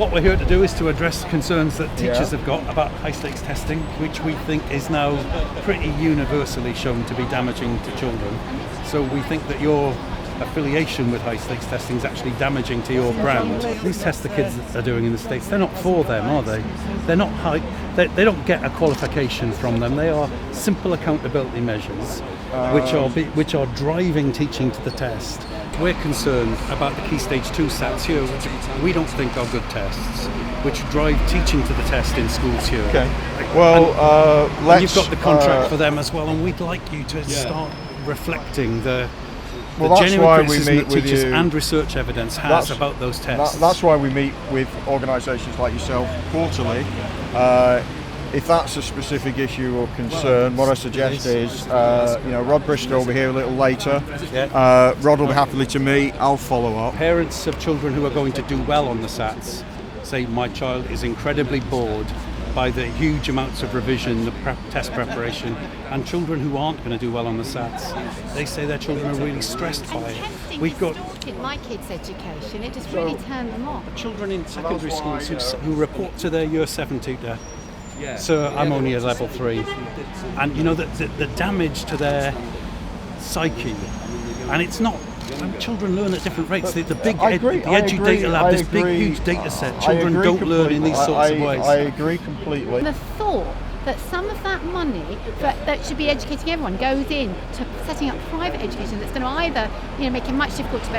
What we're here to do is to address concerns that teachers have got about high-stakes testing, which we think is now pretty universally shown to be damaging to children. So we think that your affiliation with high-stakes testing is actually damaging to your brand. These tests the kids are doing in the States, they're not for them, are they? They're not they don't get a qualification from them. They are simple accountability measures which are driving teaching to the test. We're concerned about the Key Stage 2 SATs here, which we don't think are good tests, which drive teaching to the test in schools here. Okay. Well, and you've got the contract for them as well, and we'd like you to start reflecting the genuine criticism that teachers and research evidence has about those tests. That's why we meet with organisations like yourself quarterly. If that's a specific issue or concern, what I suggest is, Rod Bristol will be here a little later. Rod will be happily to meet. I'll follow up. Parents of children who are going to do well on the SATs say, my child is incredibly bored by the huge amounts of revision, the test preparation, and children who aren't going to do well on the SATs, they say their children are really stressed by it. We've got my kids' education, it just really turned them off. Children in secondary schools who report to their Year 7 tutor, so I'm only a level 3, and the damage to their psyche, and it's not. Children learn at different rates. The big Edu Data Lab, this big huge data set, children don't learn in these sorts of ways. I agree completely. The thought that some of that money that should be educating everyone goes in to setting up private education that's going to either make it much difficult to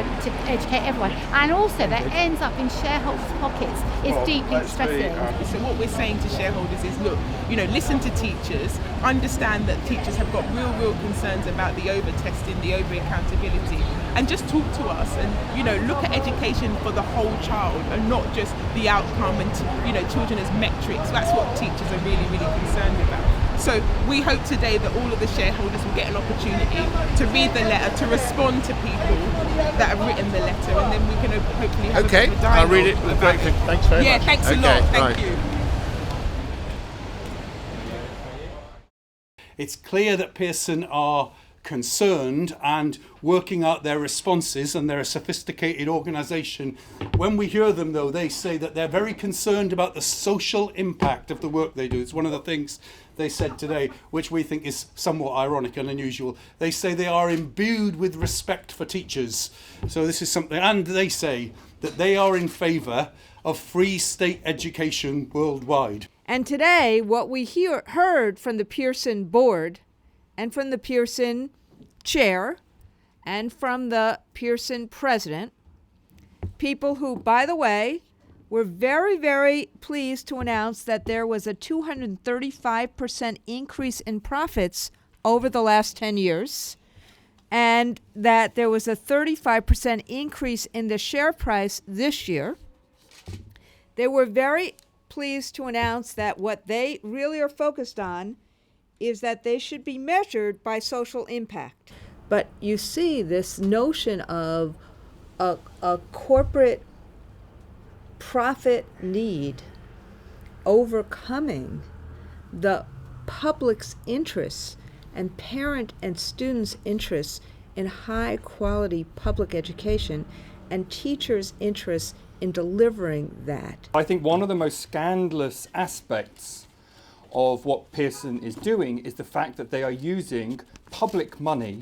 educate everyone, and also that ends up in shareholders' pockets is deeply distressing. So what we're saying to shareholders is, look, listen to teachers, understand that teachers have got real concerns about the over-testing, the over-accountability, and just talk to us and look at education for the whole child and not just the outcome and children as metrics. That's what teachers are really concerned about. So we hope today that all of the shareholders will get an opportunity to read the letter, to respond to people that have written the letter, and then we can hopefully have a bit of a dialogue. I'll read it. Thanks very much. Yeah, thanks a lot. Thank you. It's clear that Pearson are concerned and working out their responses, and they're a sophisticated organisation. When we hear them, though, they say that they're very concerned about the social impact of the work they do. It's one of the things they said today, which we think is somewhat ironic and unusual. They say they are imbued with respect for teachers. So this is something, and they say that they are in favour of free state education worldwide. And today, what we heard from the Pearson board and from the Pearson chair and from the Pearson president, people who, by the way, were very pleased to announce that there was a 235% increase in profits over the last 10 years, and that there was a 35% increase in the share price this year. They were very pleased to announce that what they really are focused on is that they should be measured by social impact. But you see this notion of a corporate profit need overcoming the public's interests and parent and students' interests in high quality public education and teachers' interests in delivering that. I think one of the most scandalous aspects of what Pearson is doing is the fact that they are using public money,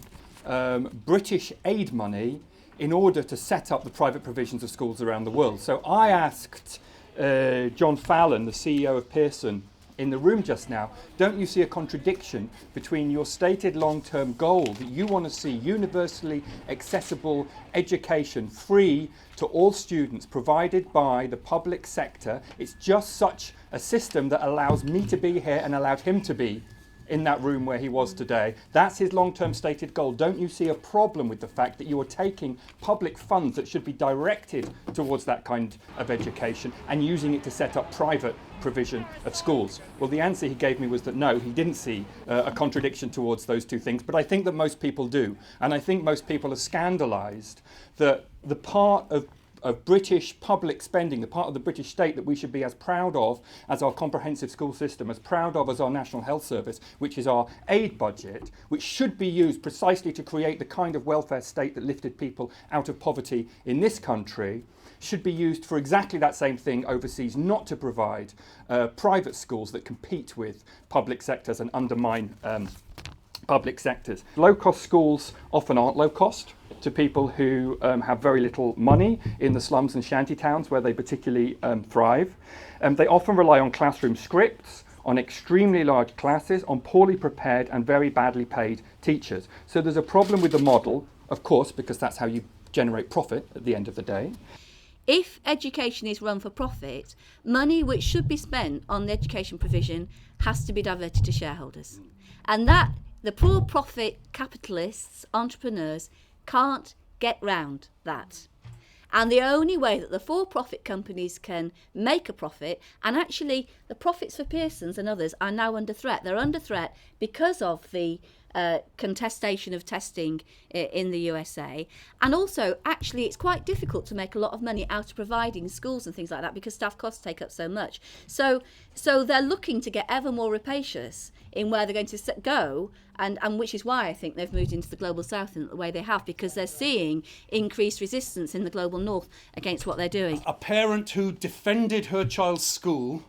British aid money, in order to set up the private provisions of schools around the world. So I asked John Fallon, the CEO of Pearson, in the room just now, don't you see a contradiction between your stated long-term goal that you want to see universally accessible education free to all students provided by the public sector? It's just such a system that allows me to be here and allowed him to be in that room where he was today. That's his long-term stated goal. Don't you see a problem with the fact that you are taking public funds that should be directed towards that kind of education and using it to set up private provision of schools? Well, the answer he gave me was that no, he didn't see a contradiction towards those two things, but I think that most people do. And I think most people are scandalised that the part of British public spending, the part of the British state that we should be as proud of as our comprehensive school system, as proud of as our National Health Service, which is our aid budget, which should be used precisely to create the kind of welfare state that lifted people out of poverty in this country, should be used for exactly that same thing overseas, not to provide private schools that compete with public sectors and undermine public sectors. Low-cost schools often aren't low-cost to people who have very little money in the slums and shanty towns where they particularly thrive. They often rely on classroom scripts, on extremely large classes, on poorly prepared and very badly paid teachers. So there's a problem with the model, of course, because that's how you generate profit at the end of the day. If education is run for profit, money which should be spent on the education provision has to be diverted to shareholders. And that the poor profit capitalists, entrepreneurs, can't get round that. And the only way that the for-profit companies can make a profit, and actually the profits for Pearson's and others are now under threat. They're under threat because of the contestation of testing in the USA. And also, actually, it's quite difficult to make a lot of money out of providing schools and things like that because staff costs take up so much. So they're looking to get ever more rapacious in where they're going to go, and which is why I think they've moved into the global south in the way they have, because they're seeing increased resistance in the global north against what they're doing. A parent who defended her child's school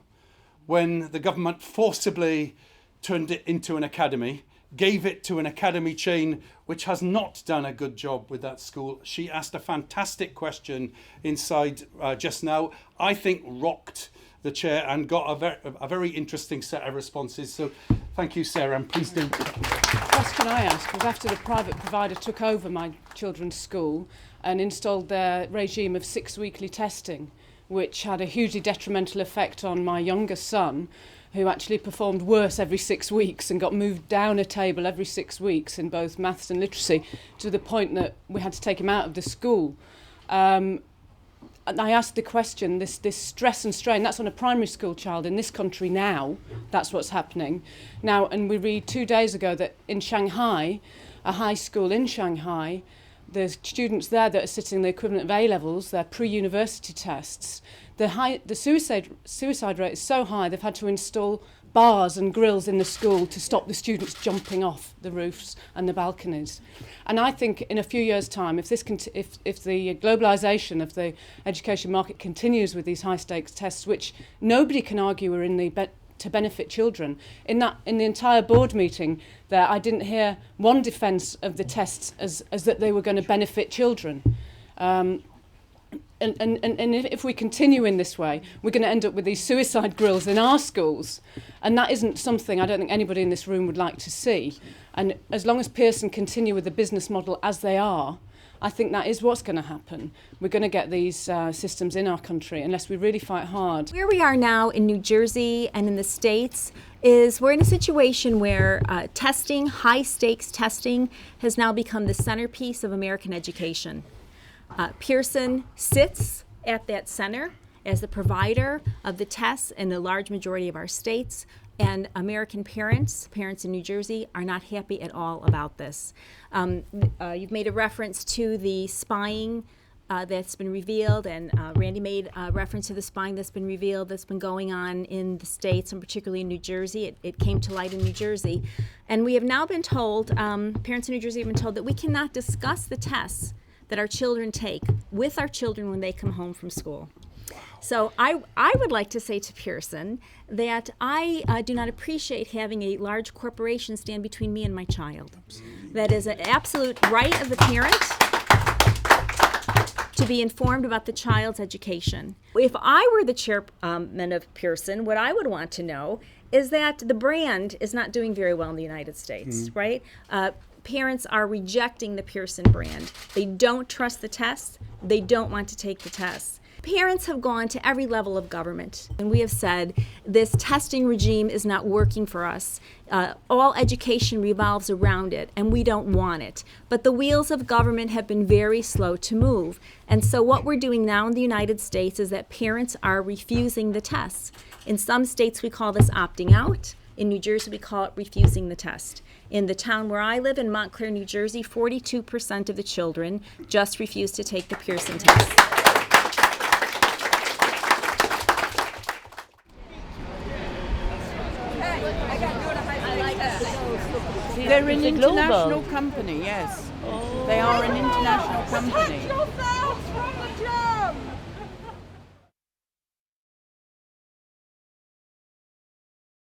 when the government forcibly turned it into an academy, gave it to an academy chain which has not done a good job with that school. She asked a fantastic question inside just now, I think rocked the chair and got a very interesting set of responses. So thank you, Sarah, and please do. Question I asked was after the private provider took over my children's school and installed their regime of 6 weekly testing, which had a hugely detrimental effect on my youngest son, who actually performed worse every 6 weeks and got moved down a table every 6 weeks in both maths and literacy, to the point that we had to take him out of the school. And I asked the question, this stress and strain, that's on a primary school child in this country now, that's what's happening. Now, and we read 2 days ago that in Shanghai, a high school in Shanghai, the students there that are sitting the equivalent of A-levels, their pre-university tests, the suicide rate is so high they've had to install bars and grills in the school to stop the students jumping off the roofs and the balconies. And I think in a few years' time, if the globalisation of the education market continues with these high-stakes tests, which nobody can argue are in the to benefit children, in the entire board meeting there, I didn't hear one defence of the tests as that they were going to benefit children. And if we continue in this way, we're going to end up with these suicide grills in our schools. And that isn't something I don't think anybody in this room would like to see. And as long as Pearson continue with the business model as they are, I think that is what's going to happen. We're going to get these systems in our country unless we really fight hard. Where we are now in New Jersey and in the States is we're in a situation where testing, high-stakes testing, has now become the centerpiece of American education. Pearson sits at that center as the provider of the tests in the large majority of our states, and American parents in New Jersey, are not happy at all about this. You've made a reference to the spying that's been revealed, and Randy made a reference to the spying that's been revealed that's been going on in the states, and particularly in New Jersey. It came to light in New Jersey. And we have now been told, parents in New Jersey have been told, that we cannot discuss the tests that our children take with our children when they come home from school. So I would like to say to Pearson that I do not appreciate having a large corporation stand between me and my child. That is an absolute right of the parent to be informed about the child's education. If I were the chairman of Pearson, what I would want to know is that the brand is not doing very well in the United States, right? Parents are rejecting the Pearson brand. They don't trust the tests. They don't want to take the tests. Parents have gone to every level of government, and we have said this testing regime is not working for us. All education revolves around it, and we don't want it. But the wheels of government have been very slow to move. And so what we're doing now in the United States is that parents are refusing the tests. In some states, we call this opting out. In New Jersey, we call it refusing the test. In the town where I live, in Montclair, New Jersey, 42% of the children just refuse to take the Pearson test. They're an international company, yes. They are an international company.